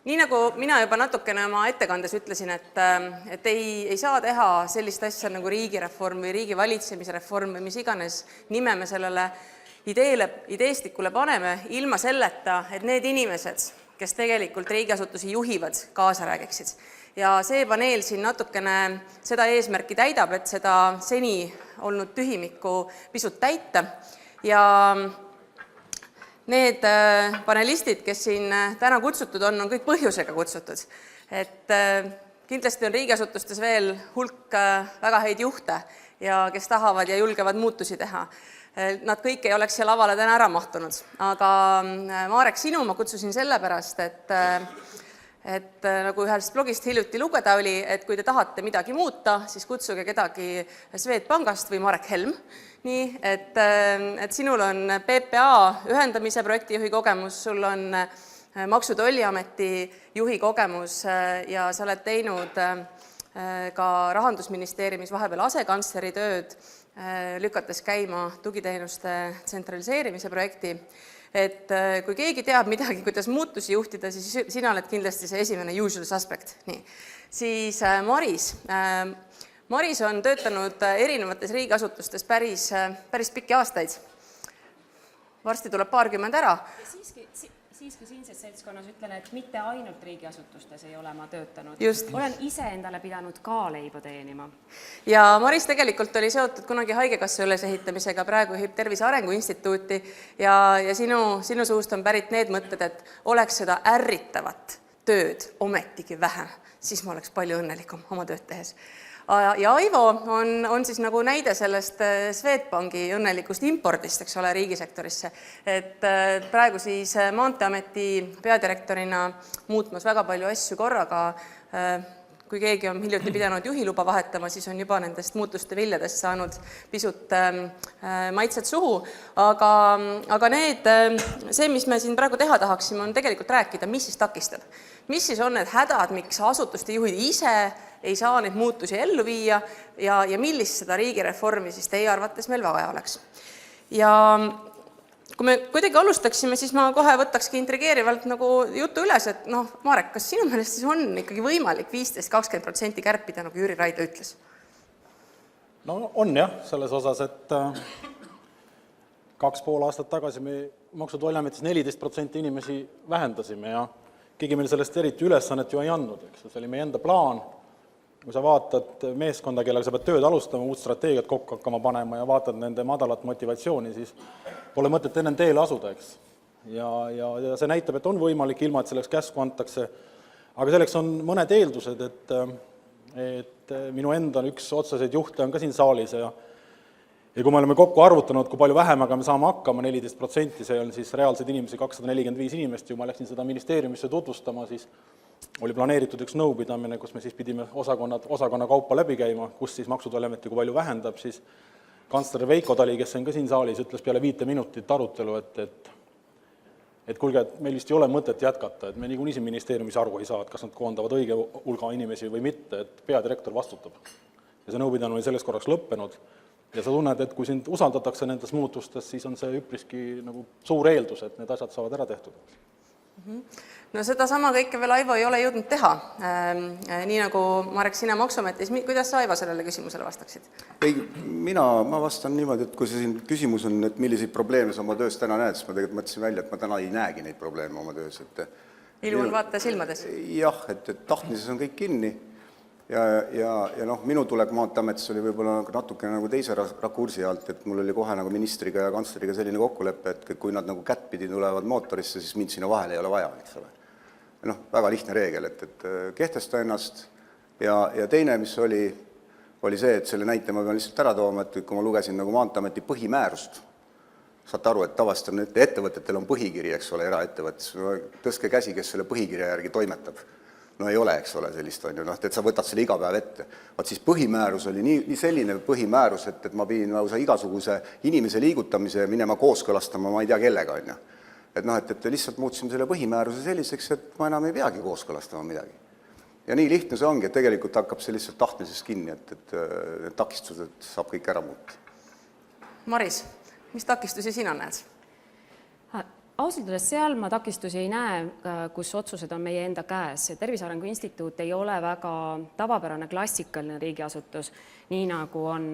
Nii nagu mina juba natukene oma ettekandes ütlesin, et ei saa teha sellist asja nagu riigireform või riigi valitsemisreform või mis iganes nime me sellele ideestikule paneme ilma selleta, et need inimesed, kes tegelikult riigiasutusi juhivad, kaasa räägiksid. Ja see paneel siin natukene seda eesmärki täidab, et seda seni olnud tühimikku pisut täita. Ja need panelistid, kes siin täna kutsutud on kõik põhjusega kutsutud. Et kindlasti on riigiasutustes veel hulk väga häid juhte, ja kes tahavad ja julgevad muutusi teha. Nad kõik ei oleks siia lavale täna ära mahtunud. Aga Marek, sinu ma kutsusin sellepärast, et nagu ühest blogist hiljuti lugeda oli, et kui te tahate midagi muuta, siis kutsuge kedagi Swedbankist või Marek Helm. Nii, et sinul on PPA ühendamise projektijuhi kogemus, sul on Maksu- ja Tolliameti juhi kogemus ja sa oled teinud ka Rahandusministeeriumis vahepeal asekantsleri tööd, lükates käima tugiteenuste tsentraliseerimise projekti. Et kui keegi teab midagi, kuidas muutusi juhtida, siis sina oled kindlasti see esimene usual suspect. Nii. Siis Maris on töötanud erinevates riigiasutustes päris pikki aastaid. Varsti tuleb 20 ära. Siiski siinses seltskonnas ütlen, et mitte ainult riigiasutustes ei ole ma töötanud. Just. Olen ise endale pidanud ka leiba teenima. Ja Maris tegelikult oli seotud kunagi haigekassa ülesehitamisega, praegu juhib Tervise Arengu Instituuti ja sinu suust on pärit need mõtted, et oleks seda ärritavat tööd ometigi vähem, siis ma oleks palju õnnelikum oma tööd tehes. Ja Aivo on siis nagu näide sellest Swedbanki õnnelikust impordist, eks ole, riigisektorisse. Et praegu siis Maanteeameti peadirektorina muutmas väga palju asju korraga. Kui keegi on hiljuti pidanud juhiluba vahetama, siis on juba nendest muutuste viljadest saanud pisut maitset suhu. Aga see, mis me siin praegu teha tahaksime, on tegelikult rääkida, mis siis takistab. Mis siis on need hädad, miks asutuste juhid ise ei saa neid muutusi ellu viia ja millist seda riigireformi siis teie arvates meil vaja oleks. Ja kui me kuidagi alustaksime, siis ma kohe võtakski intrigeerivalt nagu jutu üles, et Marek, kas sinu meelest siis on ikkagi võimalik 15-20% kärpida, nagu Jüri Raidla ütles? No on jah, selles osas, et 2,5 aastat tagasi me Maksu- ja Tolliametis 14% inimesi vähendasime ja keegi meil sellest eriti ülesannet ju ei andnud, eks. See oli meie enda plaan. Kui sa vaatad meeskonda, kellega sa pead tööd alustama, uut strateegiat kokku hakkama panema ja vaatad nende madalat motivatsiooni, siis pole mõtet enne teele asuda, eks. Ja see näitab, et on võimalik ilma, et selleks käsku antakse. Aga selleks on mõned eeldused, et minu enda üks otseseid juhte on ka siin saalis ja kui me oleme kokku arvutanud, kui palju vähemaga me saame hakkama, 14%, see on siis reaalseid inimesi 245 inimest, ju ma läksin seda ministeeriumisse tutvustama, siis oli planeeritud üks nõupidamine, kus me siis pidime osakonna kaupa läbi käima, kus siis Maksu- ja Tolliameti kui palju vähendab, siis kantsler Veiko Tali, kes on ka siin saalis, ütles peale 5 minutit arutelu, et kuulge, et meil vist ei ole mõtet jätkata, et me niikuinii siin ministeeriumis aru ei saa, et kas nad koondavad õige hulga inimesi või mitte, et peadirektor vastutab. Ja see nõupidamine oli selleks korraks lõppenud ja sa tunned, et kui sind usaldatakse nendes muutustes, siis on see üpriski nagu suur eeldus, et need asjad saavad ära tehtud. No seda sama kõike veel Aivo ei ole jõudnud teha. Nii nagu Marek, sina Maksuametis, kuidas sa Aivo sellele küsimusele vastaksid? Ei, ma vastan niimoodi, et kui see siin küsimus on, et milliseid probleeme sa oma töös täna näed, siis ma tegelikult mõtlesin välja, et ma täna ei näegi neid probleeme oma töös. Ilu on vaata silmades. Jah, et tahtmises on kõik kinni ja minu tulek Maanteeametis oli võib-olla natuke nagu teise rakursi alt, et mul oli kohe nagu ministriga ja kantsleriga selline kokkulepe, et kui nad nagu kättpidi tulevad mootorisse, siis mind sinna vahele ei ole vaja, eks ole. Väga lihtne reegel, et kehtesta ennast ja teine, mis oli see, et selle näite ma pean lihtsalt ära tooma, et kui ma lugesin nagu Maanteeameti põhimäärust, saate aru, et tavaliselt on ettevõtetel on põhikiri, eks ole, eraettevõttes, tõstke käsi, kes selle põhikirja järgi toimetab. No ei ole, eks ole, sellist on ju, et sa võtad selle iga päev ette. Vaat siis põhimäärus oli nii selline põhimäärus, et ma pidin igasuguse inimese liigutamise minema kooskõlastama, ma ei tea kellega on ju. Et lihtsalt muutsime selle põhimääruse selliseks, et ma enam ei peagi kooskõlastama midagi. Ja nii lihtne see ongi, et tegelikult hakkab see lihtsalt tahtmises kinni, et need takistused saab kõik ära muuta. Maris, mis takistusi sina näed? ausalt öeldes seal ma takistusi ei näe, kus otsused on meie enda käes. Tervise Arengu Instituut ei ole väga tavapärane klassikaline riigiasutus, nii nagu on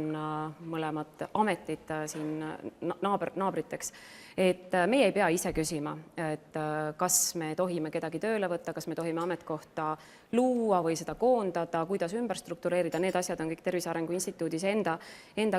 mõlemad ametid siin naabriteks. Et meie ei pea ise küsima, et kas me tohime kedagi tööle võtta, kas me tohime ametkohta luua või seda koondada, kuidas ümber struktureerida, need asjad on kõik Tervise Arengu Instituudis enda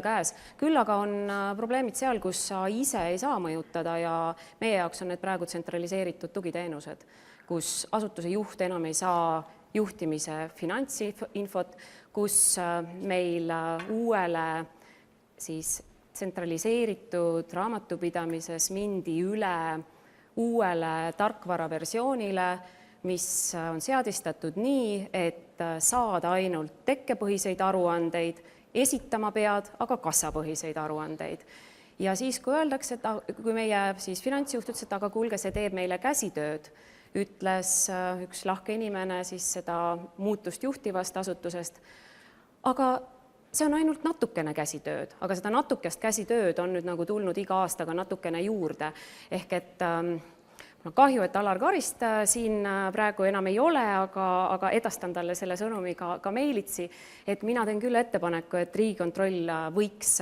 käes. Küll aga on probleemid seal, kus sa ise ei saa mõjutada ja meie jaoks on need praegu tsentraliseeritud tugiteenused, kus asutuse juht enam ei saa juhtimise finantsinfot, kus meil uuele siis tsentraliseeritud raamatupidamises mindi üle uuele tarkvaraversioonile, mis on seadistatud nii, et saad ainult tekkepõhiseid aruandeid, esitama pead, aga kassapõhiseid aruandeid. Ja siis, kui öeldakse, et kui meie siis finantsjuht ütles, et aga kuulge, see teeb meile käsitööd, ütles üks lahke inimene siis seda muutust juhtivast asutusest, aga see on ainult natukene käsitööd, aga seda natukest käsitööd on nüüd nagu tulnud iga aastaga natukene juurde. Ehk et kahju, et Alar Karist siin praegu enam ei ole, aga edastan talle selle sõnumi ka meilitsi, et mina teen küll ettepaneku, et Riigikontroll võiks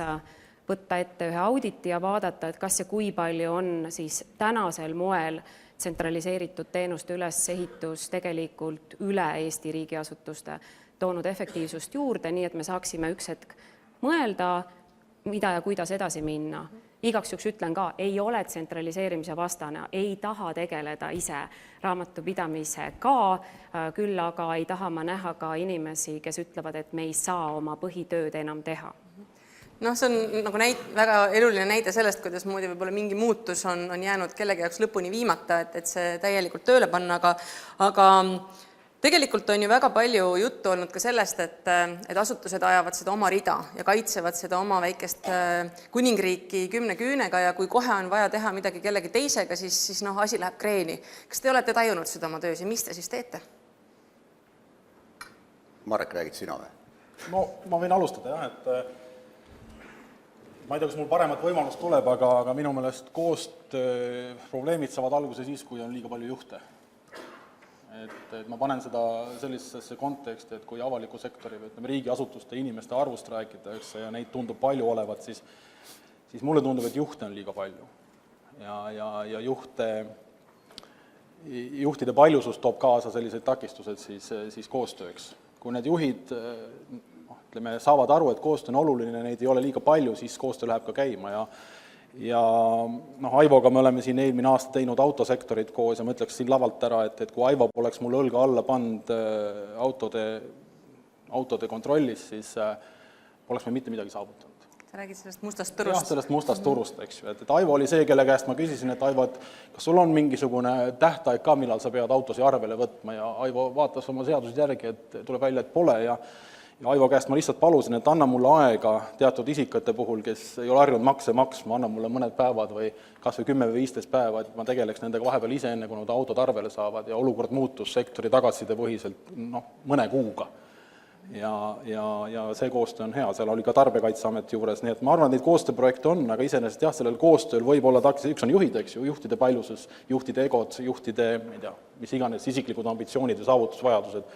võtta ette ühe auditi ja vaadata, et kas ja kui palju on siis tänasel moel tsentraliseeritud teenuste ülesehitus tegelikult üle Eesti riigiasutuste toonud efektiivsust juurde, nii et me saaksime üks hetk mõelda, mida ja kuidas edasi minna. Igaks juhuks ütlen ka, ei ole tsentraliseerimise vastane, ei taha tegeleda ise raamatupidamisega, küll aga ei taha ma näha ka inimesi, kes ütlevad, et me ei saa oma põhitööd enam teha. See on nagu väga eluline näide sellest, kuidas moodi võib-olla mingi muutus on jäänud kellegi jaoks lõpuni viimata, et see täielikult tööle panna, aga tegelikult on ju väga palju juttu olnud ka sellest, et asutused ajavad seda oma rida ja kaitsevad seda oma väikest kuningriiki 10 küünega ja kui kohe on vaja teha midagi kellegi teisega, siis asi läheb kreeni. Kas te olete tajunud seda oma töös ja mis te siis teete? Marek, räägid sina või? No ma võin alustada jah, et ma ei tea, kas mul paremat võimalust tuleb, aga minu meelest koostöö probleemid saavad alguse siis, kui on liiga palju juhte. Et ma panen seda sellisesse konteksti, et kui avaliku sektori või riigiasutuste inimeste arvust rääkida, ja neid tundub palju olevat, siis mulle tundub, et juhte on liiga palju. Ja juhtide paljusus toob kaasa sellised takistused siis koostööks. Kui need juhid saavad aru, et koostöö on oluline, neid ei ole liiga palju, siis koostöö läheb ka käima ja Aivoga me oleme siin eelmine aasta teinud autosektorit koos ja ma ütleks siin lavalt ära, et kui Aivo poleks mul õlga alla pannud autode kontrollis, siis poleks me mitte midagi saavutanud. Sa räägid sellest mustast turust? Jah, sellest mustast turust, eks ju. Et Aivo oli see, kelle käest ma küsisin, et Aivo, kas sul on mingisugune tähtaeg ka, millal sa pead autosi arvele võtma ja Aivo vaatas oma seadused järgi, et tuleb välja, et pole ja Aivo käest ma lihtsalt palusin, et anna mulle aega teatud isikate puhul, kes ei ole harjunud makse maksma, anna mulle mõned päevad või kas või 10 või 15 päeva, et ma tegeleks nendega vahepeal ise enne, kui nad autod arvele saavad ja olukord muutus sektori tagasiside põhiselt mõne kuuga. Ja see koostöö on hea, seal oli ka Tarbijakaitseameti juures, nii et ma arvan, et neid koostööprojekte on, aga iseenesest jah, sellel koostööl võib olla üks on juhid, eks ju, juhtide paljusus, juhtide egod, juhtide, ma ei tea, mis iganes isiklikud ambitsioonid ja saavutusvajadused.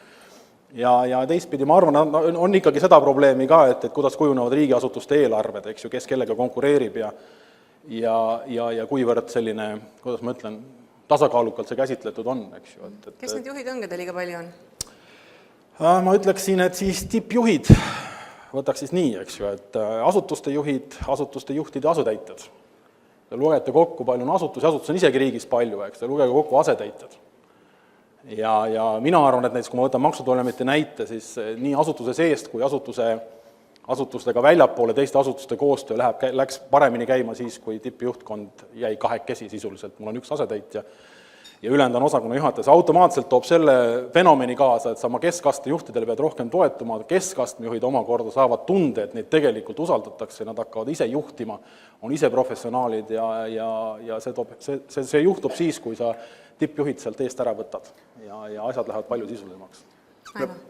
Ja teistpidi ma arvan, on ikkagi seda probleemi ka, et kuidas kujunevad riigiasutuste eelarved, eks ju, kes kellega konkureerib ja kuivõrd selline, kuidas ma ütlen, tasakaalukalt see käsitletud on, eks ju. Kes need juhid on, keda liiga palju on? Ma ütleksin, et siis tippjuhid, võtaks siis nii, eks ju, et asutuste juhid, asutuste juhtide asetäitjad. Te lugete kokku, palju on asutusi on isegi riigis palju, eks, te lugege kokku asetäitjad. Ja mina arvan, et näiteks kui ma võtan Maksutoimeti näite, siis nii asutuse seest kui asutustega väljapoole teiste asutuste koostöö läks paremini käima siis, kui tippjuhtkond jäi kahekesi sisuliselt. Mul on üks asetäitja ja ülejäänud on osakonna juhataja. See automaatselt toob selle fenomeni kaasa, et sa oma keskastme juhtidele pead rohkem toetuma, keskastme juhid omakorda saavad tunde, et neid tegelikult usaldatakse, nad hakkavad ise juhtima, on ise professionaalid ja see juhtub siis, kui sa tippjuhid sealt eest ära võtad ja asjad lähevad palju sisulisemaks.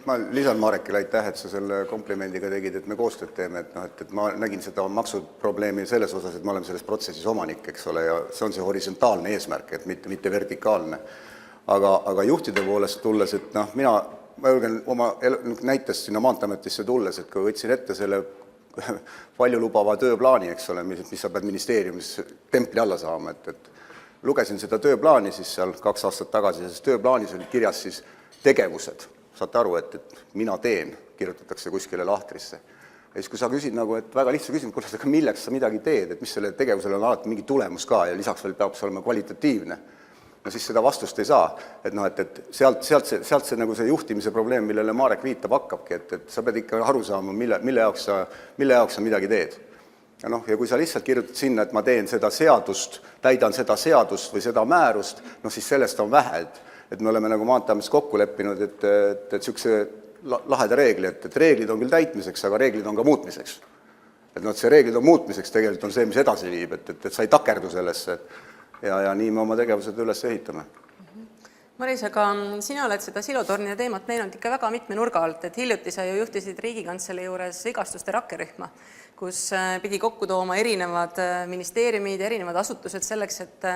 ma lisan Marekile aitäh, et sa selle komplimendiga tegid, et me koostööd teeme, et ma nägin seda maksuprobleemi selles osas, et me oleme selles protsessis omanik, eks ole, ja see on see horisontaalne eesmärk, et mitte vertikaalne. Aga juhtide poolest tulles, et ma julgen oma näitest sinna Maanteeametisse tulles, et kui võtsin ette selle paljulubava tööplaani, eks ole, mis sa pead ministeeriumis templi alla saama, et lugesin seda tööplaani siis seal 2 aastat tagasi, sest tööplaanis oli kirjas siis tegevused. Saate aru, et mina teen, kirjutatakse kuskile lahtrisse. Ja siis, kui sa küsid et väga lihtsa küsimus, kuule, aga milleks sa midagi teed, et mis selle tegevusele on alati mingi tulemus ka ja lisaks veel peab see olema kvalitatiivne, no siis seda vastust ei saa. Et sealt see, nagu see juhtimise probleem, millele Marek viitab, hakkabki, et sa pead ikka aru saama, mille jaoks sa midagi teed. Ja kui sa lihtsalt kirjutad sinna, et ma teen seda seadust, täidan seda seadust või seda määrust, siis sellest on vähe. Et me oleme nagu Maanteeametis kokku leppinud, et niisuguse laheda reegli, et reeglid on küll täitmiseks, aga reeglid on ka muutmiseks. Et see reeglid on muutmiseks tegelikult on see, mis edasi viib, et sa ei takerdu sellesse. Ja nii me oma tegevused üles ehitame. Maris, aga sina oled seda silotornide teemat näinud ikka väga mitme nurga alt, et hiljuti sa ju juhtisid Riigikantselei juures vigastuste rakkerühma, kus pidi kokku tooma erinevad ministeeriumid, erinevad asutused selleks, et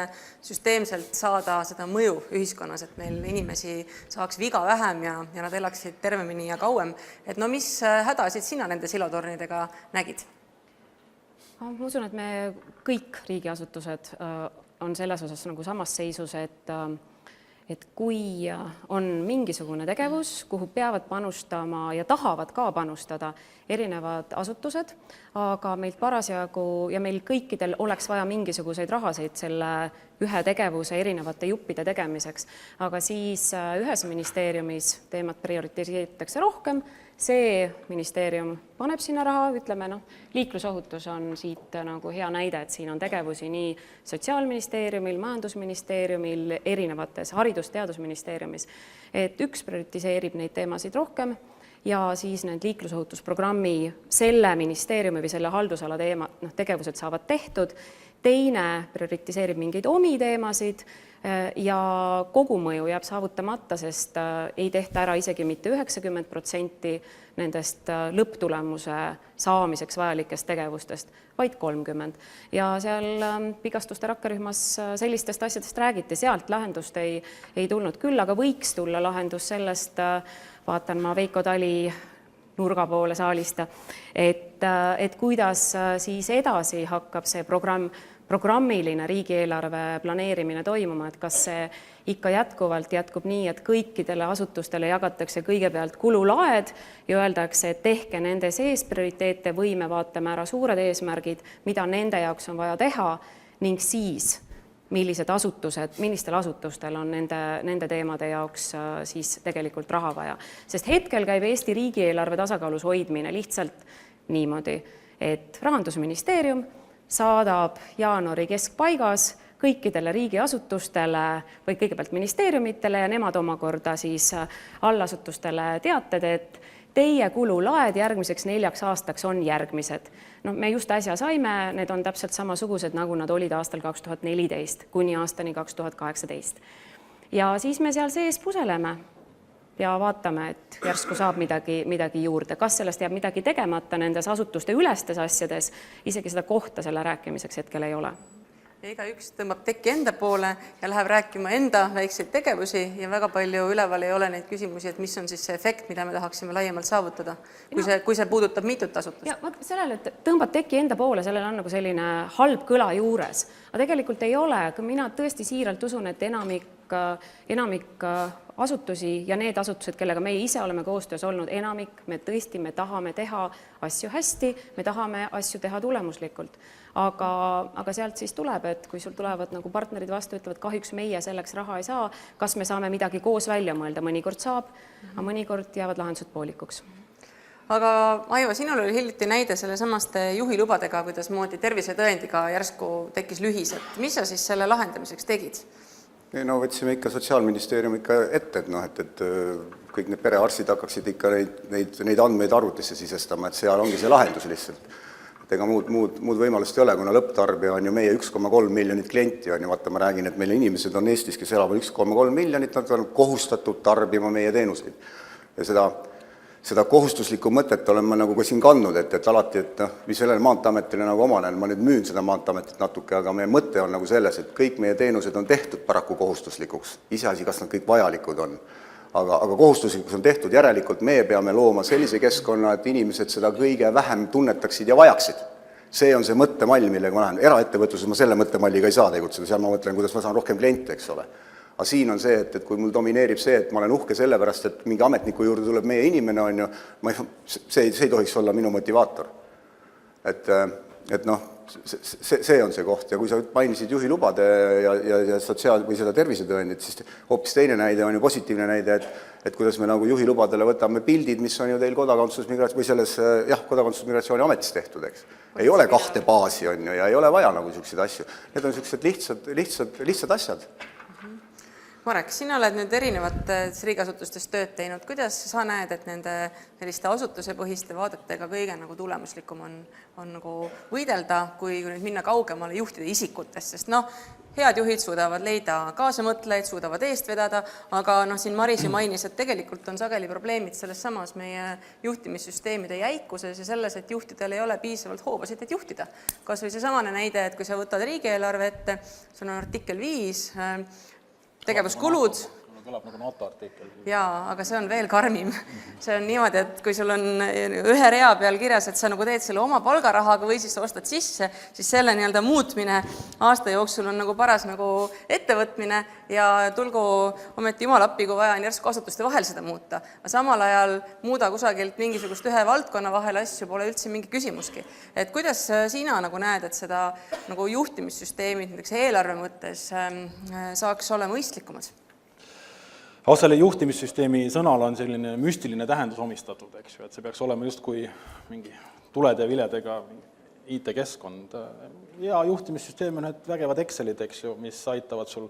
süsteemselt saada seda mõju ühiskonnas, et meil inimesi saaks viga vähem ja nad elaksid tervemini ja kauem. Et mis hädasid sina nende silotornidega nägid? Ma usun, et me kõik riigiasutused on selles osas nagu samas seisus, et kui on mingisugune tegevus, kuhu peavad panustama ja tahavad ka panustada erinevad asutused, aga meilt parasjagu ja meil kõikidel oleks vaja mingisuguseid rahaseid selle ühe tegevuse erinevate juppide tegemiseks, aga siis ühes ministeeriumis teemat prioritiseeritakse rohkem, see ministeerium paneb sinna raha, ütleme, liiklusohutus on siit nagu hea näide, et siin on tegevusi nii Sotsiaalministeeriumil, Majandusministeeriumil, erinevates Haridus-Teadusministeeriumis, et üks prioritiseerib neid teemasid rohkem ja siis need liiklusohutusprogrammi selle ministeeriumi või selle haldusala tegevused saavad tehtud, teine prioritiseerib mingeid omi teemasid ja kogumõju jääb saavutamata, sest ei tehta ära isegi mitte 90% nendest lõpptulemuse saamiseks vajalikest tegevustest, vaid 30%. Ja seal vigastuste rakkerühmas sellistest asjadest räägiti, sealt lahendust ei tulnud küll, aga võiks tulla lahendus sellest, vaatan ma Veiko Tali nurga poole saalista, et kuidas siis edasi hakkab see programmiline riigieelarve planeerimine toimuma, et kas see ikka jätkub nii, et kõikidele asutustele jagatakse kõigepealt kululaed ja öeldakse, et tehke nende sees prioriteete või me vaatame ära suured eesmärgid, mida nende jaoks on vaja teha ning siis millistel asutustel on nende teemade jaoks siis tegelikult raha vaja. Sest hetkel käib Eesti riigieelarve tasakaalus hoidmine lihtsalt niimoodi, et Rahandusministeerium saadab jaanuari keskpaigas kõikidele riigiasutustele või kõigepealt ministeeriumitele ja nemad omakorda siis allasutustele teated, et teie kululaed järgmiseks 4 aastaks on järgmised. Me just äsja saime, need on täpselt samasugused, nagu nad olid aastal 2014 kuni aastani 2018. Ja siis me seal sees puseleme ja vaatame, et järsku saab midagi juurde. Kas sellest jääb midagi tegemata nendes asutuste ülestes asjades, isegi seda kohta selle rääkimiseks hetkel ei ole. Ja igaüks tõmbab teki enda poole ja läheb rääkima enda väikseid tegevusi ja väga palju üleval ei ole neid küsimusi, et mis on siis see efekt, mida me tahaksime laiemalt saavutada, kui see puudutab mitut asutust. Ja sellele, et tõmbad teki enda poole, sellel on nagu selline halb kõla juures. Aga tegelikult ei ole, aga mina tõesti siiralt usun, et enamik asutusi ja need asutused, kellega meie ise oleme koostöös olnud, me tahame teha asju hästi, me tahame asju teha tulemuslikult. Aga sealt siis tuleb, et kui sul tulevad nagu partnerid vastu, ütlevad, kahjuks meie selleks raha ei saa, kas me saame midagi koos välja mõelda, mõnikord saab, aga mõnikord jäävad lahendused poolikuks. Aga Aivo, sinul oli hiljuti näide selle samaste juhilubadega, kuidas moodi tervisetõendiga järsku tekkis lühis, et mis sa siis selle lahendamiseks tegid? Võtsime ikka Sotsiaalministeerium ikka ette, et kõik need perearstid hakkaksid ikka neid andmeid arvutisse sisestama, et seal ongi see lahendus lihtsalt. Ega muud võimalust ei ole, kuna lõpptarbija on ju meie 1,3 miljonit klienti, vaata ma räägin, et meil inimesed on Eestis, kes elavad 1,3 miljonit, nad on kohustatud tarbima meie teenuseid. ja seda kohustuslikku mõtet olen ma nagu ka siin kandnud, et alati, et noh, või sellele Maanteeametile nagu omane, ma nüüd müün seda Maanteeametit natuke, aga meie mõte on nagu selles, et kõik meie teenused on tehtud paraku kohustuslikuks, iseasi, kas nad kõik vajalikud on. Aga kohustuslikuks on tehtud, järelikult meie peame looma sellise keskkonna, et inimesed seda kõige vähem tunnetaksid ja vajaksid. See on see mõttemall, millega ma lähen. Eraettevõtluses ma selle mõttemalliga ei saa tegutseda, seal ma mõtlen, kuidas ma saan rohkem kliente, eks ole. Aga siin on see, et kui mul domineerib see, et ma olen uhke selle pärast, et mingi ametniku juurde tuleb meie inimene, on ju, see ei tohiks olla minu motivaator. Et noh, see on see koht ja kui sa mainisid juhilubade ja sotsiaal- või seda tervisetõendit, siis hoopis teine näide on ju positiivne näide, et kuidas me nagu juhilubadele võtame pildid, mis on ju teil kodakondsusmigratsiooni ametis tehtud, eks. Ei ole 2 baasi, on ju, ja ei ole vaja nagu selliseid asju. Need on sellised lihtsad asjad. Marek, sina oled nüüd erinevates riigiasutustes tööd teinud. Kuidas sa näed, et nende selliste asutusepõhiste vaadetega kõige nagu tulemuslikum on nagu võidelda, kui nüüd minna kaugemale juhtide isikutest, sest noh, head juhid suudavad leida kaasamõtlejaid, suudavad eest vedada, aga noh, siin Maris ju mainis, et tegelikult on sageli probleemid selles samas meie juhtimissüsteemide jäikuses ja selles, et juhtidel ei ole piisavalt hoobasid, et juhtida. Kas või see samane näide, et kui sa võtad riigieelarve ette, sul on artikkel 5, tegevuskulud. Kõlab nagu NATO artikkel. Jaa, aga see on veel karmim. See on niimoodi, et kui sul on ühe rea peal kirjas, et sa nagu teed selle oma palgarahaga või siis ostad sisse, siis selle nii-öelda muutmine aasta jooksul on nagu paras nagu ettevõtmine ja tulgu ometi jumal appi, kui vaja on järsku asutuste vahel seda muuta. Aga samal ajal muuda kusagilt mingisugust ühe valdkonna vahel asju pole üldse mingi küsimuski. Et kuidas sina nagu näed, et seda nagu juhtimissüsteemid näiteks eelarve mõttes saaks olla mõistlikumad? Aga selle juhtimissüsteemi sõnal on selline müstiline tähendus omistatud, eks ju, et see peaks olema justkui mingi tulede ja viledega IT-keskkond. Ja juhtimissüsteem on need vägevad Excelid, eks ju, mis aitavad sul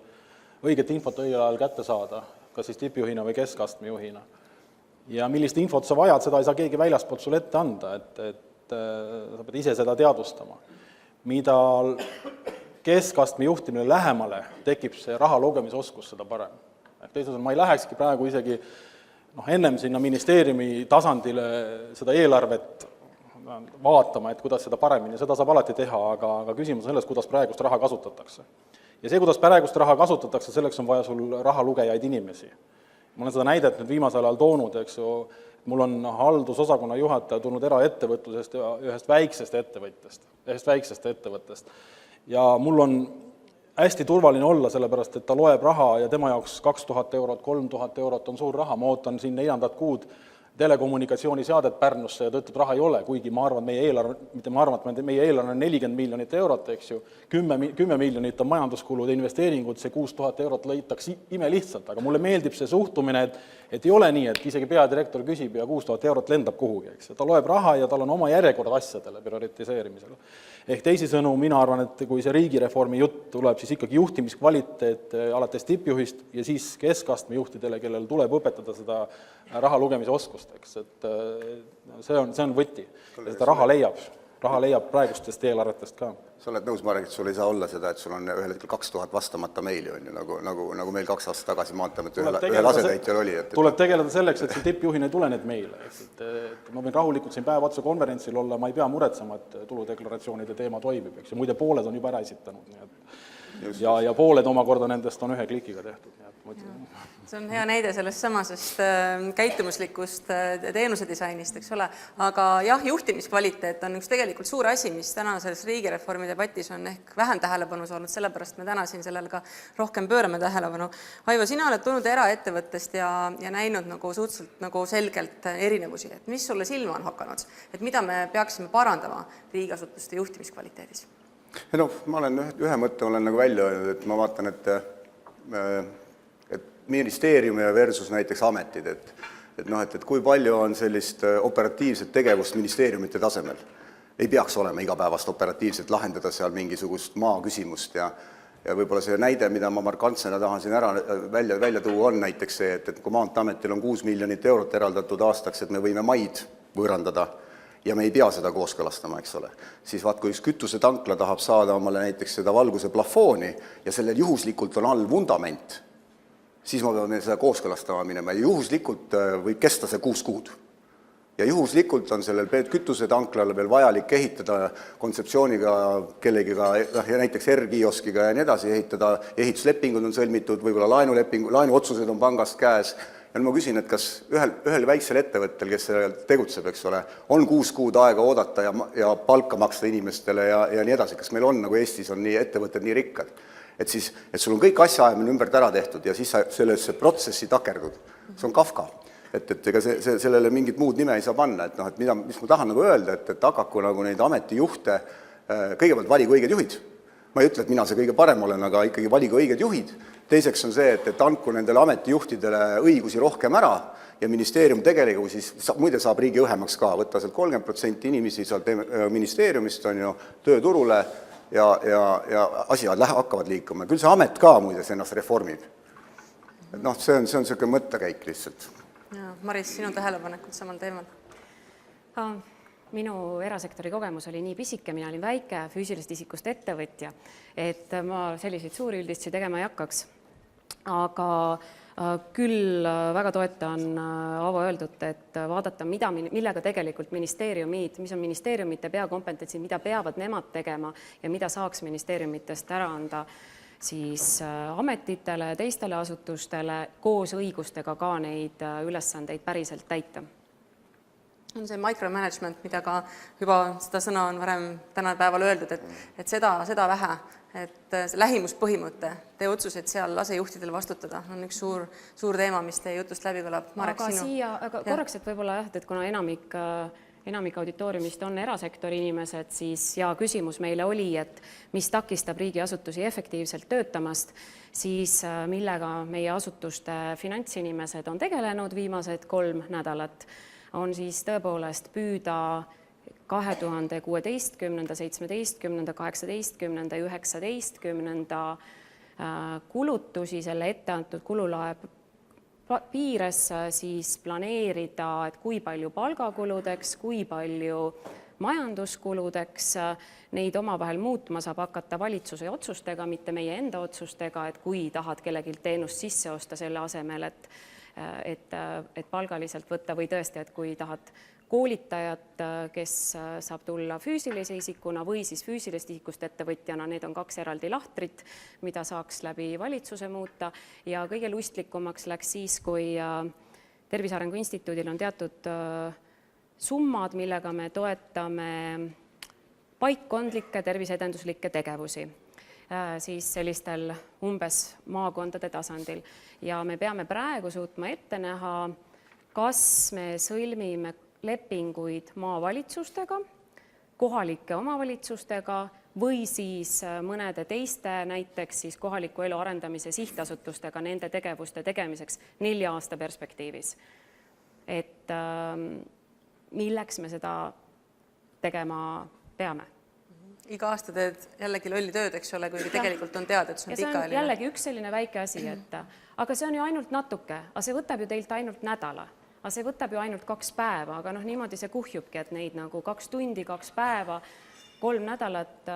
õiget infot õigel ajal kätte saada, kas siis tippjuhina või keskastme juhina. Ja millist infot sa vajad, seda ei saa keegi väljastpoolt sulle ette anda, et sa pead ise seda teadvustama. Mida keskastme juhtimine lähemale tekib see raha lugemisoskus, seda parem. Teisalt ma ei lähekski praegu isegi ennem sinna ministeeriumi tasandile seda eelarvet vaatama, et kuidas seda paremini, seda saab alati teha, aga küsimus on selles, kuidas praegust raha kasutatakse. Ja see, kuidas praegust raha kasutatakse, selleks on vaja sul raha lugejaid inimesi. Ma olen seda näidet nüüd viimasel ajal toonud, eks ju, mul on haldusosakonna juhataja tulnud eraettevõtlusest ja ühest väiksest ettevõttest. Ja mul on hästi turvaline olla, sellepärast, et ta loeb raha ja tema jaoks 2000 eurot, 3000 eurot on suur raha. Ma ootan siin 4. kuud telekommunikatsiooniseadet Pärnusse ja ta ütleb, raha ei ole, kuigi ma arvan, meie eelarve on 40 miljonit eurot, eks ju, 10 miljonit on majanduskulud ja investeeringud, see 6000 eurot lõitakse imelihtsalt, aga mulle meeldib see suhtumine, et ei ole nii, et isegi peadirektor küsib ja 6000 eurot lendab kuhugi, eks. Ta loeb raha ja tal on oma järjekord asjadele prioritiseerimisele. Ehk teisisõnu, mina arvan, et kui see riigireformi jutt tuleb, siis ikkagi juhtimiskvaliteet alates tippjuhist ja siis keskastme juhtidele, kellel tuleb õpetada seda raha lugemise oskust, eks, et see on võti. Ja seda raha leiab praegustest eelarvetest ka. Sa oled nõus, Marek, et sul ei saa olla seda, et sul on ühel hetkel 2000 vastamata meili, on ju, nagu meil 2 aastat tagasi Maanteeamet ühel asetäitjal oli. Tuleb tegeleda selleks, et see tippjuhina ei tule need meile. Et ma võin rahulikult siin päev otsa konverentsil olla, ma ei pea muretsema, et tuludeklaratsioonide teema toimib, eks. Ja muide, pooled on juba ära esitanud. Ja pooled omakorda nendest on ühe klikiga tehtud. See on hea näide sellest samasest käitumuslikust teenusedisainist, eks ole. Aga jah, juhtimiskvaliteet on üks tegelikult suur asi, mis täna selles riigireformi debatis on ehk vähem tähelepanu saanud, sellepärast me täna siin sellel ka rohkem pöörame tähelepanu. Aivo, sina oled tulnud eraettevõttest ja näinud nagu suhteliselt nagu selgelt erinevusi, et mis sulle silma on hakanud, et mida me peaksime parandama riigiasutuste juhtimiskvaliteedis? Ma olen ühe mõtte olen nagu välja öelnud, et ma vaatan, et ministeeriumi versus näiteks ametid, et kui palju on sellist operatiivset tegevust ministeeriumite tasemel. Ei peaks olema igapäevast operatiivselt lahendada seal mingisugust maaküsimust ja võib-olla see näide, mida ma markantsena tahan siin välja tuua, on näiteks see, et kui Maanteeametil on 6 miljonit eurot eraldatud aastaks, et me võime maid võõrandada ja me ei pea seda kooskõlastama, eks ole. Siis vaat, kui üks kütusetankla tahab saada omale näiteks seda valguse plafooni ja sellel juhuslikult on all vundament, siis ma pean seda kooskõlastama minema ja juhuslikult võib kesta see 6 kuud. Ja juhuslikult on sellel kütusetanklale veel vajalik ehitada kontseptsiooniga kellegiga, ja näiteks R-kioskiga ja nii edasi ehitada, ehituslepingud on sõlmitud, võib-olla laenuotsused on pangast käes. Ja ma küsin, et kas ühel väiksel ettevõttel, kes tegutseb, eks ole, on 6 kuud aega oodata ja palka maksta inimestele ja nii edasi. Kas meil on, nagu Eestis on nii ettevõtted nii rikkad? Et sul on kõik asjaajamine ümbert ära tehtud ja siis sa sellesse protsessi takerdud. See on Kafka. Et ega sellele mingit muud nime ei saa panna, et mis ma tahan nagu öelda, et hakaku nagu neid ametijuhte, kõigepealt valige õiged juhid. Ma ei ütle, et mina see kõige parem olen, aga ikkagi valige õiged juhid. Teiseks on see, et andku nendele ametijuhtidele õigusi rohkem ära ja ministeerium tegelikult siis muide saab riigi õhemaks ka, võtta sealt 30% inimesi sealt ministeeriumist on ju tööturule ja asjad hakkavad liikuma. Küll see amet ka muide ennast reformib. See on selline mõttekäik lihtsalt. Maris, sinu tähelepanekud samal teemal? Minu erasektori kogemus oli nii pisike, mina olin väike füüsilisest isikust ettevõtja, et ma selliseid suuri üldistusi tegema ei hakkaks. Aga küll väga toetan Avo öeldud, et vaadata, millega tegelikult ministeeriumid, mis on ministeeriumite peakompetentsid, mida peavad nemad tegema ja mida saaks ministeeriumitest ära anda siis ametitele ja teistele asutustele koos õigustega ka neid ülesandeid päriselt täita. On see micromanagement, mida ka juba seda sõna on varem tänapäeval öeldud, et seda vähe, et lähimuspõhimõte, tee otsused seal, lase juhtidel vastutada, on üks suur teema, mis teie jutust läbi kõlab. Marek, aga korraks, et võib-olla et kuna enamik auditooriumist on erasektori inimesed, siis küsimus meile oli, et mis takistab riigiasutusi efektiivselt töötamast, siis millega meie asutuste finantsinimesed on tegelenud viimased 3 nädalat, on siis tõepoolest püüda 2016, 17, 18 ja 19 kulutusi selle etteantud kululae piires siis planeerida, et kui palju palgakuludeks, kui palju majanduskuludeks, neid omavahel muutma saab hakata valitsuse otsustega, mitte meie enda otsustega, et kui tahad kellelgi teenust sisse osta selle asemel, et palgaliselt võtta või tõesti, et kui tahad koolitajat, kes saab tulla füüsilise isikuna või siis füüsilisest isikust ettevõtjana, need on 2 eraldi lahtrit, mida saaks läbi valitsuse muuta ja kõige lustlikumaks läks siis, kui Tervise Arengu Instituudil on teatud summad, millega me toetame paikkondlikke terviseedenduslikke tegevusi siis sellistel umbes maakondade tasandil ja me peame praegu suutma ette näha, kas me sõlmime lepinguid maavalitsustega, kohalike omavalitsustega või siis mõnede teiste, näiteks siis kohaliku elu arendamise sihtasutustega nende tegevuste tegemiseks 4 aasta perspektiivis. Et milleks me seda tegema peame? Iga aasta teed jällegi lolli tööd, eks ole, kuigi tegelikult on teada, et see on pikaajaline. See on jällegi üks selline väike asi, aga see on ju ainult natuke, aga see võtab ju teilt ainult nädala. Aga see võtab ju ainult 2 päeva, aga niimoodi see kuhjubki, et neid nagu 2 tundi, 2 päeva, 3 nädalat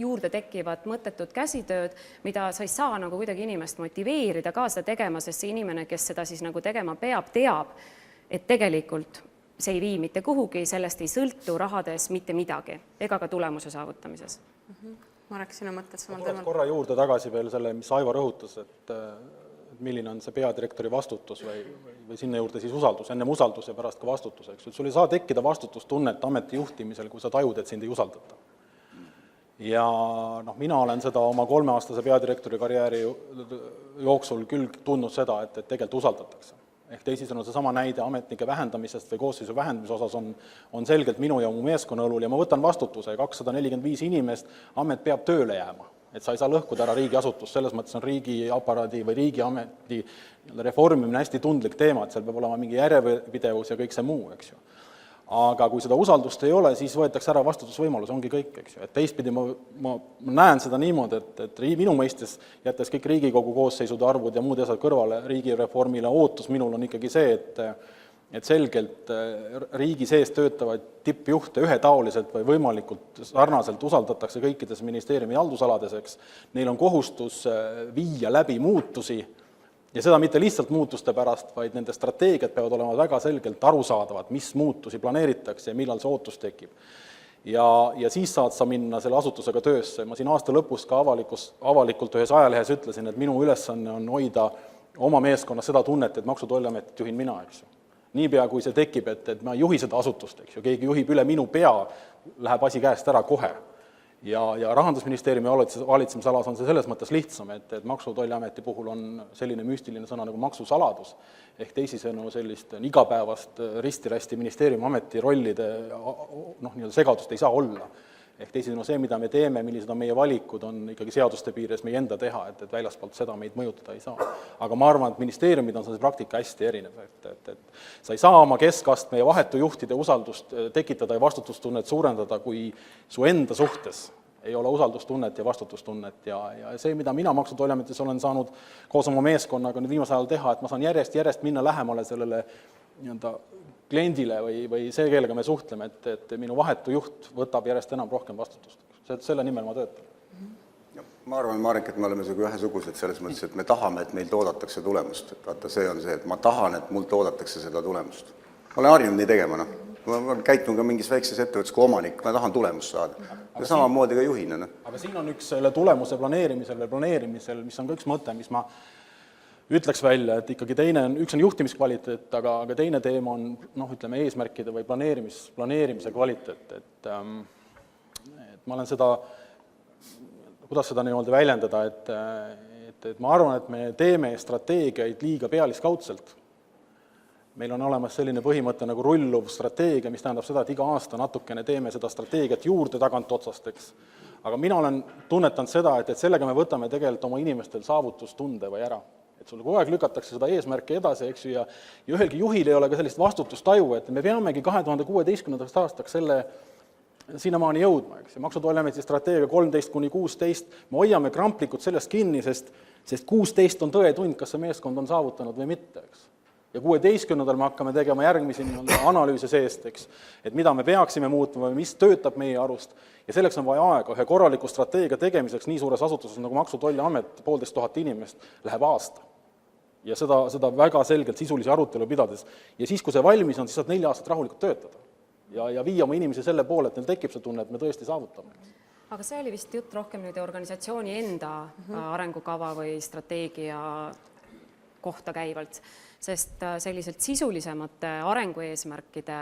juurde tekivad mõttetut käsitööd, mida sa ei saa nagu kuidagi inimest motiveerida ka seda tegema, sest see inimene, kes seda siis nagu tegema peab, teab, et tegelikult see ei vii mitte kuhugi, sellest ei sõltu rahades mitte midagi, ega ka tulemuse saavutamises. Marek, sinu mõtted samal teemal? Korra juurde tagasi veel selle, mis Aivar rõhutas, et milline on see peadirektori vastutus või sinna juurde siis usaldus, ennem usaldus ja pärast ka vastutus. Sul ei saa tekkida vastutustunnet ameti juhtimisel, kui sa tajud, et sind ei usaldata. Ja mina olen seda oma 3-aastase peadirektori karjääri jooksul küll tundnud seda, et tegelikult usaldatakse. Ehk teisisõnu seesama näide ametnike vähendamisest või koosseisu vähendamise osas on selgelt minu ja mu meeskonna õlul ja ma võtan vastutuse, 245 inimest, amet peab tööle jääma. Et sa ei saa lõhkuda ära riigiasutus, selles mõttes on riigiaparaadi või riigiameti reformimine hästi tundlik teema, et seal peab olema mingi järjepidevus ja kõik see muu, eks ju. Aga kui seda usaldust ei ole, siis võetakse ära vastutusvõimalus, ongi kõik, eks ju. Et teistpidi ma näen seda niimoodi, et minu mõistes jättes kõik Riigikogu koosseisude arvud ja muud asjad kõrvale riigireformile ootus minul on ikkagi see, et selgelt riigi sees töötavaid tippjuhte ühetaoliselt või võimalikult sarnaselt usaldatakse kõikides ministeeriumi haldusalades, eks. Neil on kohustus viia läbi muutusi ja seda mitte lihtsalt muutuste pärast, vaid nende strateegiad peavad olema väga selgelt arusaadavad, mis muutusi planeeritakse ja millal see ootus tekib. Ja siis saad sa minna selle asutusega töösse. Ma siin aasta lõpus ka avalikult ühes ajalehes ütlesin, et minu ülesanne on hoida oma meeskonnas seda tunnet, et Maksu- ja Tolliametit juhin mina, eks ju. Niipea, kui see tekib, et ma ei juhi seda asutust, eks ju, keegi juhib üle minu pea, läheb asi käest ära kohe. Ja Rahandusministeeriumi valitsemisalas on see selles mõttes lihtsam, et Maksu- ja Tolliameti puhul on selline müstiline sõna nagu maksusaladus, ehk teisisõnu sellist igapäevast risti-rästi ministeeriumi ameti rollide segadust ei saa olla. Ehk teisisõnu see, mida me teeme, millised on meie valikud, on ikkagi seaduste piires meie enda teha, et väljaspoolt seda meid mõjutada ei saa. Aga ma arvan, et ministeeriumid on see praktika hästi erinev, et sa ei saa oma keskastme ja vahetu juhtide usaldust tekitada ja vastutustunnet suurendada, kui su enda suhtes ei ole usaldustunnet ja vastutustunnet ja see, mida mina Maksu- ja Tolliametis olen saanud koos oma meeskonnaga nüüd viimasel ajal teha, et ma saan järjest minna lähemale sellele kliendile või see, kellega me suhtleme, et minu vahetu juht võtab järjest enam rohkem vastutust. Selle nimel ma töötan. Ma arvan, Marek, et me oleme sinuga ühesugused selles mõttes, et me tahame, et meil toodatakse tulemust. Vaata, see on see, et ma tahan, et mul toodatakse seda tulemust. Ma olen harjunud nii tegema, Ma käitun ka mingis väikses ettevõttes kui omanik, ma tahan tulemust saada. Ja samamoodi ka juhina. Aga siin on üks selle tulemuse planeerimisel, mis on ka üks mõte, mis ma ütleks välja, et ikkagi üks on juhtimiskvaliteet, aga teine teema on eesmärkide või planeerimise kvaliteet. Et ma olen seda, kuidas seda niimoodi väljendada, et ma arvan, et me teeme strateegiaid liiga pealiskaudselt. Meil on olemas selline põhimõte nagu rulluv strateegia, mis tähendab seda, et iga aasta natukene teeme seda strateegiat juurde tagant otsasteks. Aga mina olen tunnetanud seda, et sellega me võtame tegelikult oma inimestel saavutustunde või ära. Et sul kogu aeg lükatakse seda eesmärki edasi, eks ju, ja ühelgi juhil ei ole ka sellist vastutustaju, et me peamegi 2016. aastaks selle sinnamaani jõudma, eks. Maksu- ja Tolliameti strateegia 13–16, me hoiame kramplikult sellest kinni, sest 16 on tõetund, kas see meeskond on saavutanud või mitte, eks. Ja 16. me hakkame tegema järgmisi analüüse seest, eks, et mida me peaksime muutma või mis töötab meie arust. Ja selleks on vaja aega, ühe korraliku strateegia tegemiseks nii suures asutuses nagu Maksu- ja Tolliamet, 1500 inimest, läheb aasta. Ja seda väga selgelt sisulisi arutelu pidades. Ja siis, kui see valmis on, siis saad 4 aastat rahulikult töötada. Ja viia oma inimesi selle poole, et neil tekib see tunne, et me tõesti saavutame. Aga see oli vist jutt rohkem nüüd organisatsiooni enda arengukava või strateegia kohta käivalt, sest selliselt sisulisemate arengueesmärkide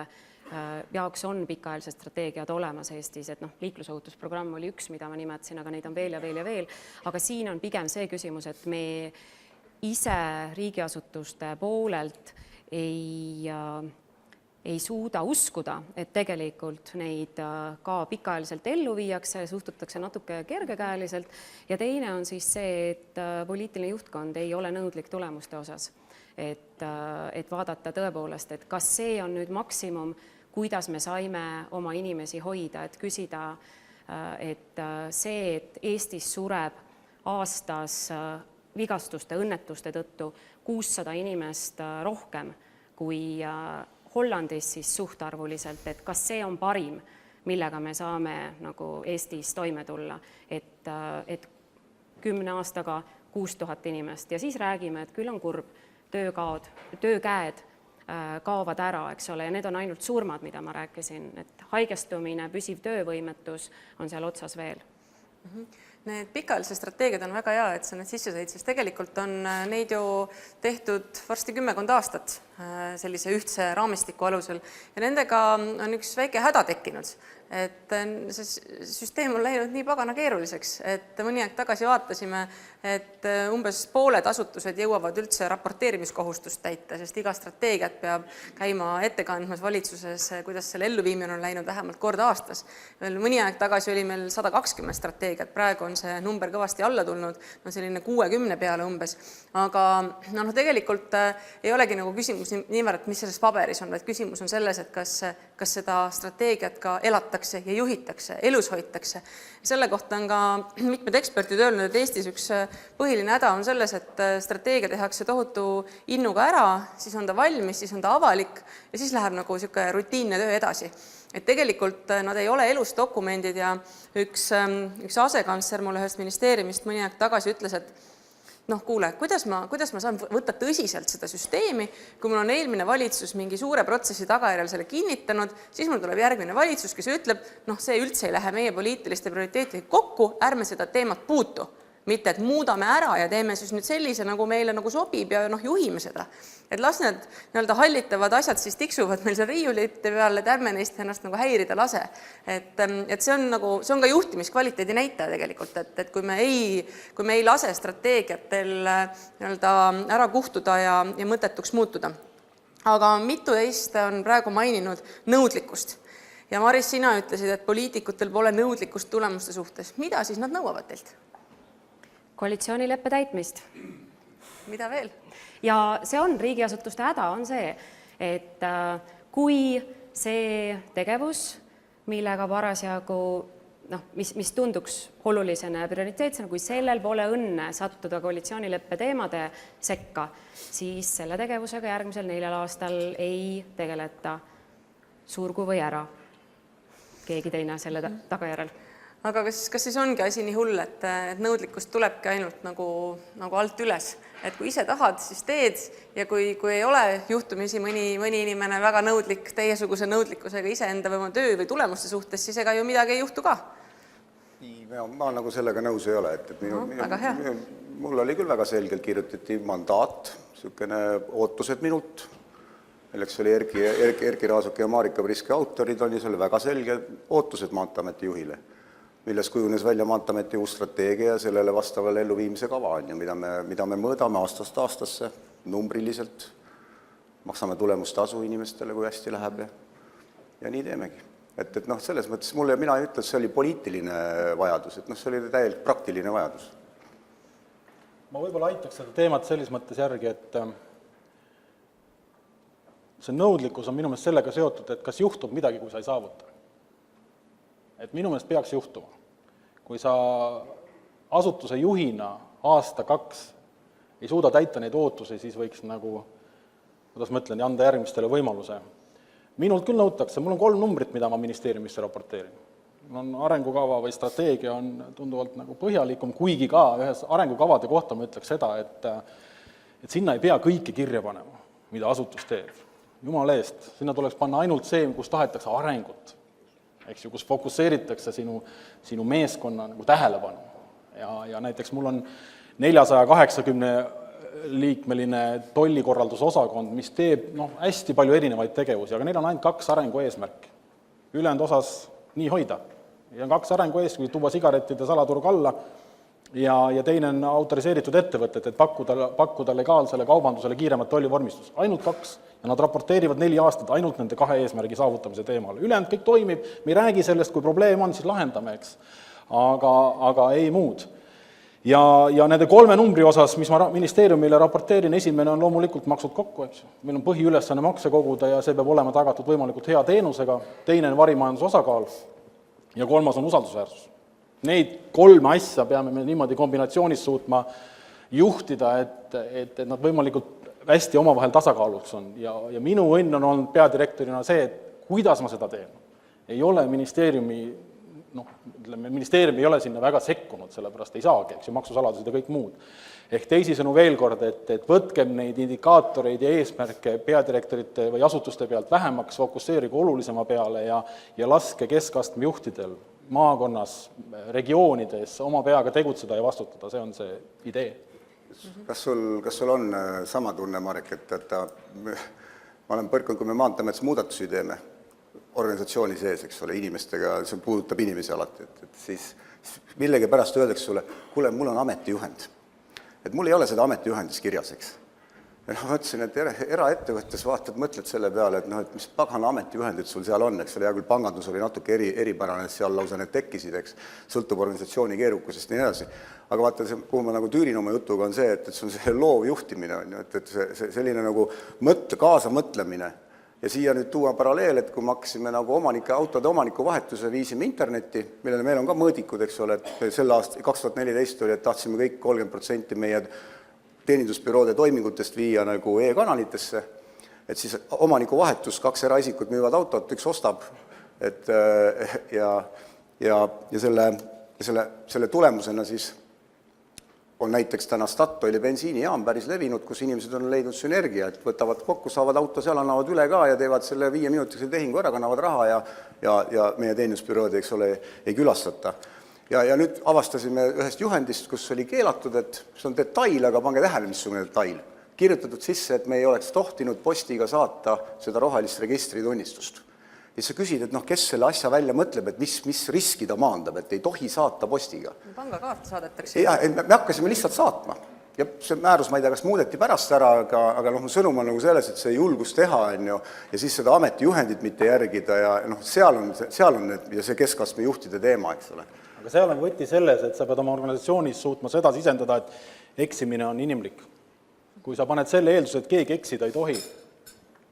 jaoks on pikaajalised strateegiad olemas Eestis, et liiklusohutusprogramm oli üks, mida ma nimetasin, aga neid on veel ja veel ja veel, aga siin on pigem see küsimus, et me ise riigiasutuste poolelt ei suuda uskuda, et tegelikult neid ka pikaajaliselt ellu viiakse, suhtutakse natuke kergekäeliselt ja teine on siis see, et poliitiline juhtkond ei ole nõudlik tulemuste osas. Et vaadata tõepoolest, et kas see on nüüd maksimum, kuidas me saime oma inimesi hoida, et küsida, et see, et Eestis sureb aastas vigastuste, õnnetuste tõttu 600 inimest rohkem kui Hollandis siis suhtarvuliselt, et kas see on parim, millega me saame nagu Eestis toime tulla, et 10 aastaga 6000 inimest ja siis räägime, et küll on kurb, töökäed kaovad ära, eks ole, ja need on ainult surmad, mida ma rääkisin, et haigestumine, püsiv töövõimetus on seal otsas veel. Need pikaajalise strateegiad on väga hea, et sa need sisse said, sest tegelikult on neid ju tehtud varsti 10 aastat sellise ühtse raamistiku alusel ja nendega on üks väike häda tekkinud, et see süsteem on läinud nii pagana keeruliseks, et mõni aeg tagasi vaatasime, et umbes pooled asutused jõuavad üldse raporteerimiskohustust täita, sest iga strateegiat peab käima ette kandmas valitsuses, kuidas selle elluviimine on läinud vähemalt kord aastas. Veel mõni aeg tagasi oli meil 120 strateegiat, praegu on see number kõvasti alla tulnud, selline 60 peale umbes, aga tegelikult ei olegi nagu küsimus niivõrd, mis selles paberis on, vaid küsimus on selles, et kas seda strateegiat ka elatakse ja juhitakse, elus hoitakse. Selle kohta on ka mitmed eksperdid öelnud, et Eestis üks põhiline häda on selles, et strateegia tehakse tohutu innuga ära, siis on ta valmis, siis on ta avalik ja siis läheb nagu selline rutiinne töö edasi. Et tegelikult nad ei ole elus dokumendid ja üks asekantsler mulle ühest ministeeriumist mõni aeg tagasi ütles, et noh, kuule, kuidas ma saan võtta tõsiselt seda süsteemi, kui mul on eelmine valitsus mingi suure protsessi tagajärjel selle kinnitanud, siis mul tuleb järgmine valitsus, kes ütleb, noh, see üldse ei lähe meie poliitiliste prioriteetidega kokku, ärme seda teemat puutu. Mitte, et muudame ära ja teeme siis nüüd sellise, nagu meile nagu sobib ja noh, juhime seda. Et las need nii-öelda hallitavad asjad siis tiksuvad meil seal riiulite peal, et ärme neist ennast nagu häirida lase. Et see on ka juhtimiskvaliteedi näitaja tegelikult, et kui me ei lase strateegiatel nii-öelda ära kuhtuda ja mõttetuks muutuda. Aga mitu teist on praegu maininud nõudlikkust. Ja Maris, sina ütlesid, et poliitikutel pole nõudlikkust tulemuste suhtes. Mida siis nad nõuavad teilt? Koalitsioonileppe täitmist. Mida veel? Ja see on riigiasutuste häda, on see, et kui see tegevus, millega parasjagu, mis tunduks olulisena ja prioriteetsena, kui sellel pole õnne sattuda koalitsioonileppe teemade sekka, siis selle tegevusega järgmisel 4 aastal ei tegeleta surgu või ära keegi teine selle tagajärjel. Aga kas siis ongi asi nii hull, et nõudlikkust tulebki ainult nagu alt üles? Et kui ise tahad, siis teed ja kui ei ole juhtumisi mõni inimene väga nõudlik, teiesuguse nõudlikkusega iseenda või oma töö või tulemuste suhtes, siis ega ju midagi ei juhtu ka. Ma nagu sellega nõus ei ole, mul oli küll väga selgelt kirjutati mandaat, niisugune ootused minult, milleks oli Erki Raasuk ja Marika Priske autorid, oli seal väga selge ootused Maanteeameti juhile, milles kujunes välja Maanteeameti uus strateegia ja sellele vastavale elluviimise kava on ja mida me mõõdame aastast aastasse numbriliselt, maksame tulemustasu inimestele, kui hästi läheb ja nii teemegi. Et selles mõttes mina ei ütle, et see oli poliitiline vajadus, et see oli täielik praktiline vajadus. Ma võib-olla aitaks seda teemat selles mõttes järgi, et see nõudlikkus on minu meelest sellega seotud, et kas juhtub midagi, kui sa ei saavuta. Et minu meelest peaks juhtuma. Kui sa asutuse juhina aasta-2 ei suuda täita neid ootusi, siis võiks anda järgmistele võimaluse. Minult küll nõutakse, mul on 3 numbrit, mida ma ministeeriumisse raporteerin. Mul on arengukava või strateegia on tunduvalt põhjalikum, kuigi ka ühes arengukavade kohta ma ütleks seda, et sinna ei pea kõike kirja panema, mida asutus teeb. Jumala eest, sinna tuleks panna ainult see, kus tahetakse arengut. Kus fokusseeritakse sinu meeskonna tähelepanu. Ja näiteks mul on 480 liikmeline tollikorraldusosakond, mis teeb hästi palju erinevaid tegevusi, aga neil on ainult 2 arengu eesmärki. Ülejäänud osas nii hoida. Ja 2 arengu eesmärki, tuua sigarettide salaturg alla ja teine on autoriseeritud ettevõtted, et pakkuda legaalsele kaubandusele kiiremat tollivormistus. Ainult 2. Ja nad raporteerivad 4 aastat ainult nende 2 eesmärgi saavutamise teemal. Ülejäänud kõik toimib, me ei räägi sellest, kui probleem on, siis lahendame, eks. Aga ei muud. Ja nende 3 numbri osas, mis ma ministeeriumile raporteerin, esimene on loomulikult maksud kokku, eks. Meil on põhiülesanne makse koguda ja see peab olema tagatud võimalikult hea teenusega, teine on varimajanduse osakaal ja 3 on usaldusväärsus. Neid 3 asja peame me niimoodi kombinatsioonis suutma juhtida, et nad võimalikult hästi omavahel tasakaaluks on. Ja minu õnn on olnud peadirektorina see, et kuidas ma seda teen. Ei ole ministeerium ei ole sinna väga sekkunud, sellepärast ei saagi, eks ju, maksusaladused ja kõik muud. Ehk teisisõnu veel kord, et võtkem neid indikaatoreid ja eesmärke peadirektorite või asutuste pealt vähemaks, fokusseerigu olulisema peale ja laske keskastme juhtidel maakonnas, regioonides oma peaga tegutseda ja vastutada, see on see idee. Kas sul on sama tunne, Marek, et ma olen põrkunud, kui me Maanteeametis muudatusi teeme organisatsiooni sees, eks ole, inimestega, see puudutab inimesi alati, et siis millegi pärast öeldakse sulle, kuule, mul on ametijuhend. Et mul ei ole seda ametijuhendis kirjas, eks. Ja ma ütlesin, et eraettevõttes mõtled selle peale, et mis pagana ametijuhendid sul seal on, eks ole, ja küll pangandus oli natuke eripärane, seal lausa need tekkisid, eks, sõltub organisatsiooni keerukusest ja nii edasi. Aga vaata, kuhu ma tüürin oma jutuga on see, et see on see loov juhtimine, et selline kaasa mõtlemine. Ja siia nüüd tuua paralleel, et kui me hakkasime autode omaniku vahetuse viisime internetti, millele meil on ka mõõdikud, eks ole, et sel aasta 2014 oli, et tahtsime kõik 30% meie teenindusbüroode toimingutest viia e-kanalitesse, et siis omaniku vahetus, 2 eraisikut müüvad autot, 1 ostab, ja selle tulemusena siis on näiteks täna Statoili bensiinijaam päris levinud, kus inimesed on leidnud sünergia, et võtavad kokku, saavad auto seal, annavad üle ka ja teevad selle 5-minutilise tehingu ära, kannavad raha ja meie teenindusbürood, eks ole, ei külastata. Ja nüüd avastasime ühest juhendist, kus oli keelatud, et see on detail, aga pange tähele, missugune detail. Kirjutatud sisse, et me ei oleks tohtinud postiga saata seda rohelist registritunnistust. Ja sa küsid, et kes selle asja välja mõtleb, et mis riski ta maandab, et ei tohi saata postiga. Pangakaart saadetakse. Ja, me hakkasime lihtsalt saatma. Ja see määrus, ma ei tea, kas muudeti pärast ära, aga sõnum on nagu selles, et see julgus teha on ju, ja siis seda ametijuhendit mitte järgida ja seal on ja see keskastme juhtide teema, eks ole. Aga seal on võti selles, et sa pead oma organisatsioonis suutma seda sisendada, et eksimine on inimlik. Kui sa paned selle eelduse, et keegi eksida ei tohi,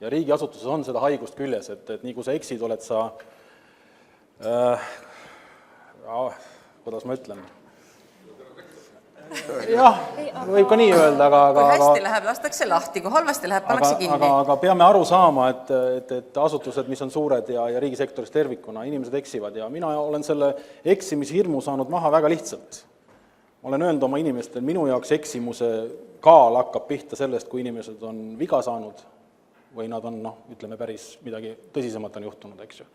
ja riigiasutuses on seda haigust küljes, et nii kui sa eksid, oled sa, kuidas ma ütlen, jah, võib ka nii öelda, kui hästi läheb, lastakse lahti, kui halvasti läheb, pannakse kinni. Aga peame aru saama, et asutused, mis on suured ja riigisektoris tervikuna, inimesed eksivad ja mina olen selle eksimishirmu saanud maha väga lihtsalt. Ma olen öelnud oma inimestel, minu jaoks eksimuse kaal hakkab pihta sellest, kui inimesed on viga saanud või nad on, ütleme, päris midagi tõsisemat on juhtunud, eks ju.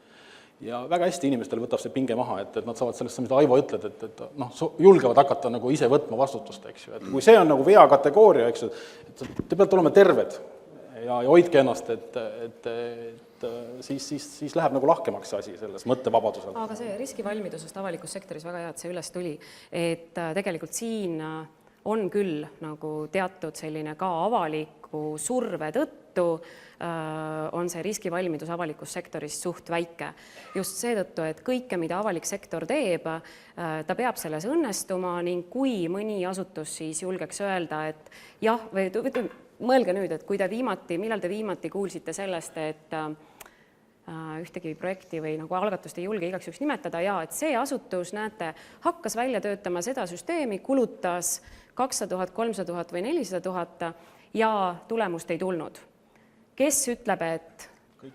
Ja väga hästi inimestel võtab see pinge maha, et nad saavad sellest, mida Aivo ütled, et julgevad hakata nagu ise võtma vastutust, eks ju. Et kui see on nagu vea kategooria, eks ju, et te peate olema terved ja hoidke ennast, et siis läheb nagu lahkemaks see asi selles mõttevabadusel. Aga see riskivalmidusest avalikus sektoris väga hea, et see üles tuli, et tegelikult siin on küll nagu teatud selline ka avaliku surve tõttu on see riskivalmidus avalikus sektoris suht väike. Just seetõttu, et kõike, mida avalik sektor teeb, ta peab selles õnnestuma ning kui mõni asutus siis julgeks öelda, et jah, või mõelge nüüd, et kui te millal te viimati kuulsite sellest, et ühtegi projekti või nagu algatust ei julge igaks juhuks nimetada ja et see asutus, näete, hakkas välja töötama seda süsteemi, kulutas 200 000, 300 000 või 400 000 ja tulemust ei tulnud. Kes ütleb, et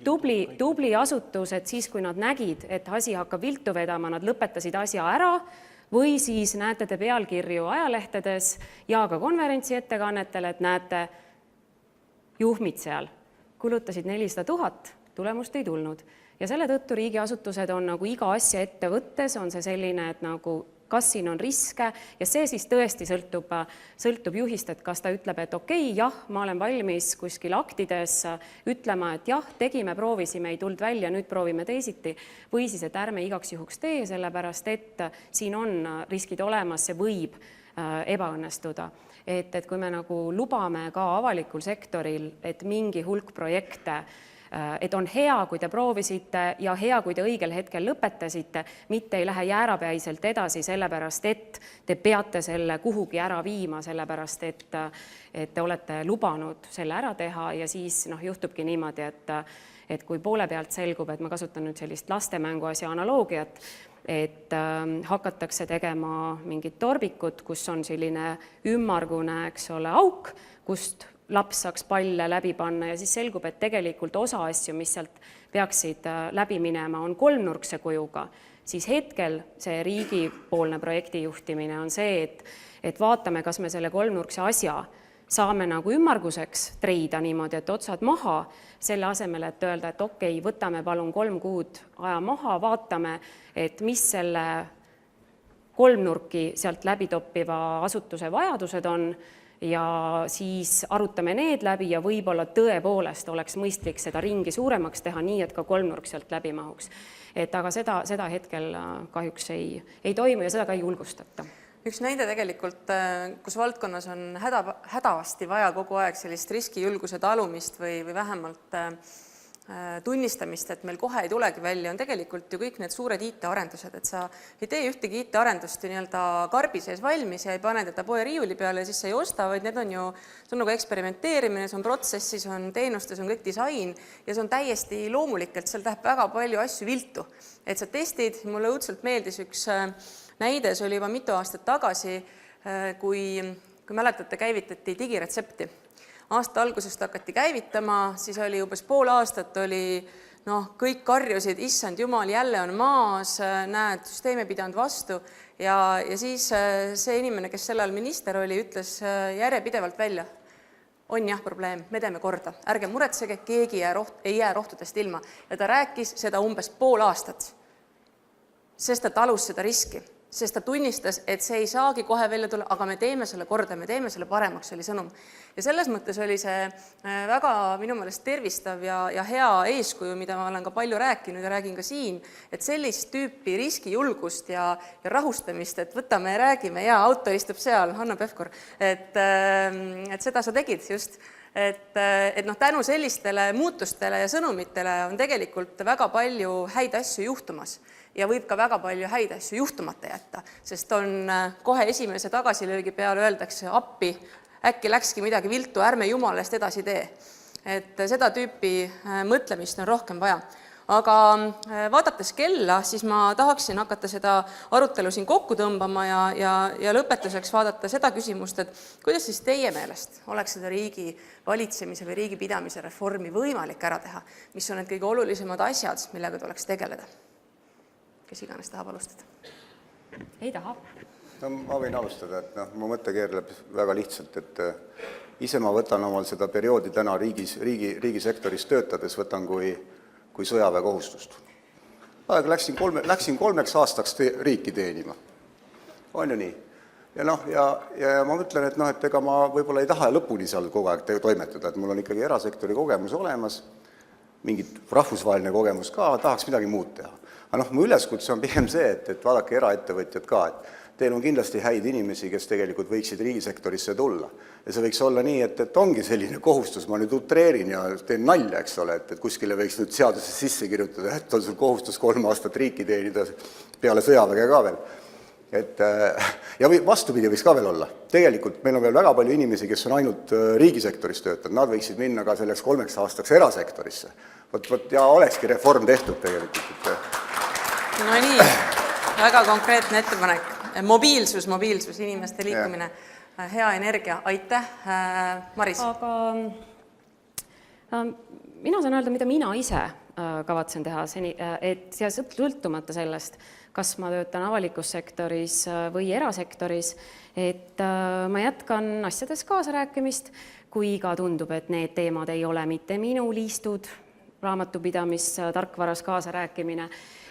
tubli asutus, et siis, kui nad nägid, et asi hakkab viltu vedama, nad lõpetasid asja ära või siis näete te pealkirju ajalehtedes ja ka konverentsi ettekannetel, et näete juhmid seal, kulutasid 400 000, tulemust ei tulnud. Ja selle tõttu riigiasutused on nagu iga asja ette võttes, on see selline, et nagu kas siin on riske ja see siis tõesti sõltub juhist, et kas ta ütleb, et okei, jah, ma olen valmis kuskil aktides ütlema, et jah, tegime, proovisime, ei tulnud välja, nüüd proovime teisiti, või siis, et ärme igaks juhuks tee, sellepärast et siin on riskid olemas, see võib ebaõnnestuda. Et kui me nagu lubame ka avalikul sektoril, et mingi hulk projekte, et on hea, kui te proovisite ja hea, kui te õigel hetkel lõpetasite, mitte ei lähe jäärapäiselt edasi, sellepärast et te peate selle kuhugi ära viima, sellepärast et te olete lubanud selle ära teha ja siis juhtubki niimoodi, et kui poole pealt selgub, et ma kasutan nüüd sellist lastemängu asja analoogiat, et hakatakse tegema mingit torbikut, kus on selline ümmargune, eks ole, auk, kust laps saaks palle läbi panna ja siis selgub, et tegelikult osa asju, mis sealt peaksid läbi minema, on kolmnurkse kujuga, siis hetkel see riigipoolne projektijuhtimine on see, et vaatame, kas me selle kolmnurkse asja saame nagu ümmarguseks treida niimoodi, et otsad maha, selle asemel, et öelda, et okei, võtame palun 3 kuud aja maha, vaatame, et mis selle kolmnurki sealt läbi toppiva asutuse vajadused on ja siis arutame need läbi ja võib-olla tõepoolest oleks mõistlik seda ringi suuremaks teha nii, et ka kolmnurk sealt läbi mahuks. Aga seda hetkel kahjuks ei toimu ja seda ka ei julgustata. Üks näide tegelikult, kus valdkonnas on hädavasti vaja kogu aeg sellist riskijulguse talumist või vähemalt tunnistamist, et meil kohe ei tulegi välja, on tegelikult ju kõik need suured IT-arendused, et sa ei tee ühtegi IT-arendust nii-öelda karbi sees valmis ja ei pane teda poe riiuli peale ja siis sa ei osta, vaid need on ju, see on nagu eksperimenteerimine, see on protsessis, on teenustes, on kõik disain ja see on täiesti loomulikult, seal läheb väga palju asju viltu. Et sa testid, mulle õudselt meeldis üks näide, see oli juba mitu aastat tagasi, kui mäletate, käivitati digiretsepti. Aasta algusest hakati käivitama, siis oli umbes pool aastat oli kõik karjusid, issand jumal, jälle on maas, näed, süsteem ei pidanud vastu ja siis see inimene, kes sel ajal minister oli, ütles järjepidevalt välja, on jah probleem, me teeme korda, ärge muretsege, keegi ei jää rohtudest ilma. Ja ta rääkis seda umbes pool aastat, sest ta talus seda riski, sest ta tunnistas, et see ei saagi kohe välja tulla, aga me teeme selle korda, me teeme selle paremaks, oli sõnum. Ja selles mõttes oli see väga minu meelest tervistav ja hea eeskuju, mida ma olen ka palju rääkinud ja räägin ka siin, et sellist tüüpi riskijulgust ja rahustamist, et võtame ja räägime, ja auto istub seal, Hanno Pevkur, et seda sa tegid just. Et tänu sellistele muutustele ja sõnumitele on tegelikult väga palju häid asju juhtumas ja võib ka väga palju häid asju juhtumata jätta, sest on kohe esimese tagasilöögi peale öeldakse appi, äkki läkski midagi viltu, ärme jumala eest edasi tee. Et seda tüüpi mõtlemist on rohkem vaja. Aga vaadates kella, siis ma tahaksin hakata seda arutelu siin kokku tõmbama ja lõpetuseks vaadata seda küsimust, et kuidas siis teie meelest oleks seda riigi valitsemise või riigi pidamise reformi võimalik ära teha, mis on need kõige olulisemad asjad, millega tuleks tegeleda? Kes iganes tahab alustada? Ei taha. No, ma võin alustada, et mu mõte keerleb väga lihtsalt, et ise ma võtan omal seda perioodi täna riigisektoris töötades, võtan kui sõjaväekohustust. Läksin 3 aastaks riiki teenima. On ju nii? Ja ma mõtlen, et ega ma võib-olla ei taha lõpuni seal kogu aeg toimetada, et mul on ikkagi erasektori kogemus olemas, mingit rahvusvaheline kogemus ka, tahaks midagi muud teha. Aga mu üleskutse on pigem see, et vaadake eraettevõtjad ka, et teil on kindlasti häid inimesi, kes tegelikult võiksid riigisektorisse tulla. Ja see võiks olla nii, et ongi selline kohustus, ma nüüd utreerin ja teen nalja, eks ole, et kuskile võiks nüüd seaduses sisse kirjutada, et on sul kohustus 3 aastat riiki teenida peale sõjaväge ka veel. Ja vastupidi võiks ka veel olla. Tegelikult meil on veel väga palju inimesi, kes on ainult riigisektoris töötanud, nad võiksid minna ka selleks 3 aastaks erasektorisse. Ja olekski reform tehtud tegelikult. No nii, väga konkreetne ettepanek. Mobiilsus, inimeste liikumine, hea energia, aitäh, Maris. Aga mina saan öelda, mida mina ise kavatsen teha, et sõltumata sellest, kas ma töötan avalikus sektoris või erasektoris, et ma jätkan asjades kaasarääkimist, kui ka tundub, et need teemad ei ole mitte minu liistud, raamatupidamis, tarkvaras kaasarääkimine,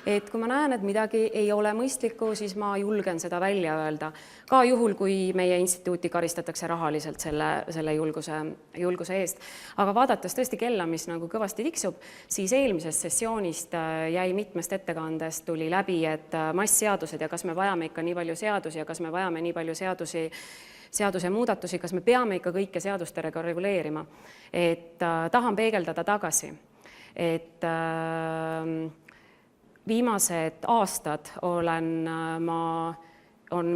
et kui ma näen, et midagi ei ole mõistlikku, siis ma julgen seda välja öelda. Ka juhul, kui meie instituuti karistatakse rahaliselt selle julguse eest. Aga vaadates tõesti kella, mis nagu kõvasti tiksub, siis eelmisest sessioonist jäi mitmest ettekandest tuli läbi, et massseadused ja kas me vajame ikka nii palju seadusi ja kas me vajame nii palju seaduse muudatusi, kas me peame ikka kõike seadustega reguleerima. Et tahan peegeldada tagasi, et viimased aastad on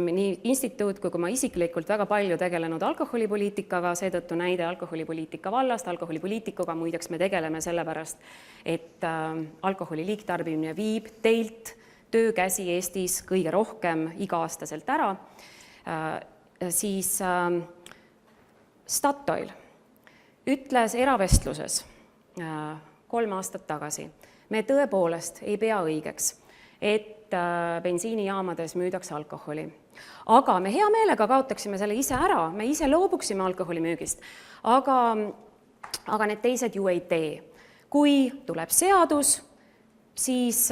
nii instituut kui ma isiklikult väga palju tegelenud alkoholipoliitikaga, seetõttu näide alkoholipoliitika vallast, alkoholipoliitikuga muideks me tegeleme sellepärast, et alkoholi liigtarbimine viib teilt töökäsi Eestis kõige rohkem iga-aastaselt ära, siis Statoil ütles eravestluses 3 aastat tagasi, me tõepoolest ei pea õigeks, et bensiinijaamades müüdakse alkoholi. Aga me hea meelega kaotaksime selle ise ära, me ise loobuksime alkoholimüügist, aga need teised ju ei tee. Kui tuleb seadus, siis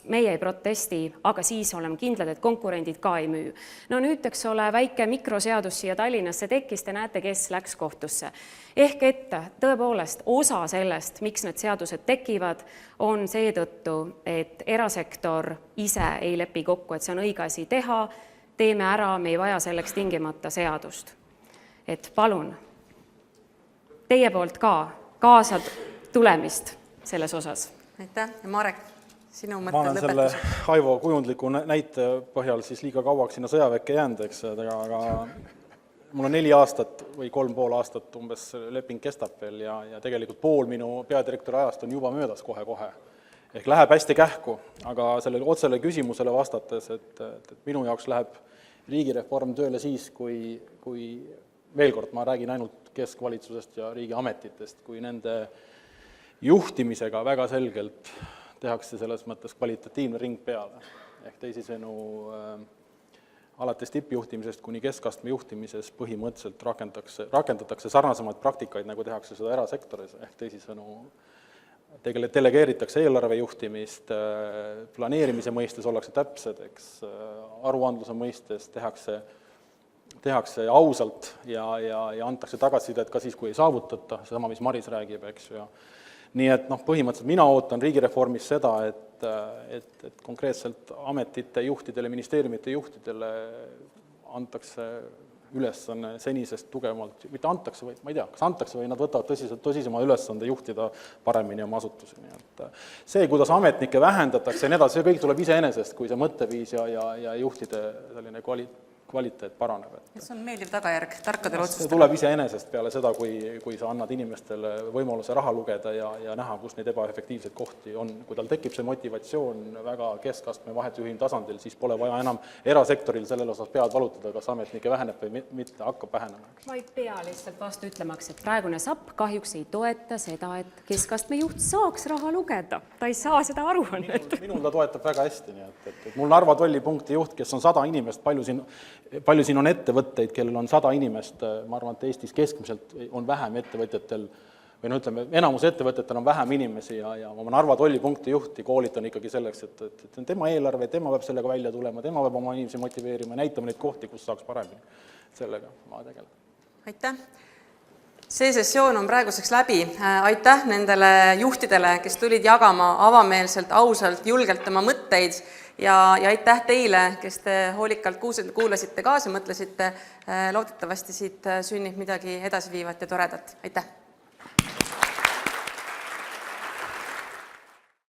meie ei protesti, aga siis oleme kindlad, et konkurendid ka ei müü. No nüüd, eks ole, väike mikroseadus siia Tallinnasse tekkis, te näete, kes läks kohtusse. Ehk et tõepoolest osa sellest, miks need seadused tekivad, on seetõttu, et erasektor ise ei lepi kokku, et see on õige asi teha, teeme ära, me ei vaja selleks tingimata seadust. Et palun, teie poolt ka kaasa tulemist selles osas. Aitäh ja Marek. Sinu ma olen selle Aivo kujundliku näite põhjal siis liiga kauaks sinna sõjaväkke jäänud, aga mul on 4 aastat või 3,5 aastat umbes leping kestab veel ja tegelikult pool minu peadirektori ajast on juba möödas kohe-kohe. Ehk läheb hästi kähku, aga sellele otsele küsimusele vastates, et minu jaoks läheb riigireform tööle siis, kui veel kord ma räägin ainult keskvalitsusest ja riigiametitest, kui nende juhtimisega väga selgelt tehakse selles mõttes kvalitatiivne ring peale. Ehk teisisõnu, alates tippjuhtimisest kuni keskastme juhtimises põhimõtteliselt rakendatakse sarnasemaid praktikaid, nagu tehakse seda erasektoris, ehk teisisõnu delegeeritakse eelarve juhtimist, planeerimise mõistes ollakse täpsed, eks aruandluse mõistes tehakse ausalt ja antakse tagasisidet ka siis, kui ei saavutata, seesama, mis Maris räägib, eks ju. Nii et põhimõtteliselt mina ootan riigireformis seda, et konkreetselt ametite juhtidele, ministeeriumite juhtidele antakse ülesanne senisest tugevamalt, mitte antakse, või ma ei tea, kas antakse või nad võtavad tõsisema ülesande juhtida paremini oma asutusi. Nii et see, kuidas ametnikke vähendatakse ja nii edasi, see kõik tuleb iseenesest, kui see mõtteviis ja juhtide selline kvaliteet paraneb. See on meeldiv tagajärg tarkadele See otsustele. tuleb iseenesest peale seda, kui sa annad inimestele võimaluse raha lugeda ja näha, kus neid ebaefektiivseid kohti on. Kui tal tekib see motivatsioon väga keskastme vahetujuhin tasandil, siis pole vaja enam erasektoril sellel osas pead valutada, kas ametnike väheneb või mitte, hakkab vähenema. Ma ei pea lihtsalt vastu ütlemaks, et praegune SAP kahjuks ei toeta seda, et keskastme juht saaks raha lugeda. Ta ei saa seda aruannet. Minul ta toetab väga hästi, nii et mul Narva tollipunkti juht, kes on 100 inimest, palju siin on ettevõtteid, kellel on 100 inimest, ma arvan, et Eestis keskmiselt on vähem ettevõtjatel, või ütleme, enamus ettevõtetel on vähem inimesi ja oma Narva tollipunkti juhti koolitan ikkagi selleks, et tema eelarve, tema peab sellega välja tulema, tema peab oma inimesi motiveerima, näitama neid kohti, kus saaks paremini sellega tegeleda. Aitäh! See sessioon on praeguseks läbi. Aitäh nendele juhtidele, kes tulid jagama avameelselt, ausalt, julgelt oma mõtteid ja aitäh teile, kes te hoolikalt kuulasite kaasa, mõtlesite. Loodetavasti siit sünnib midagi edasiviivat ja toredat. Aitäh!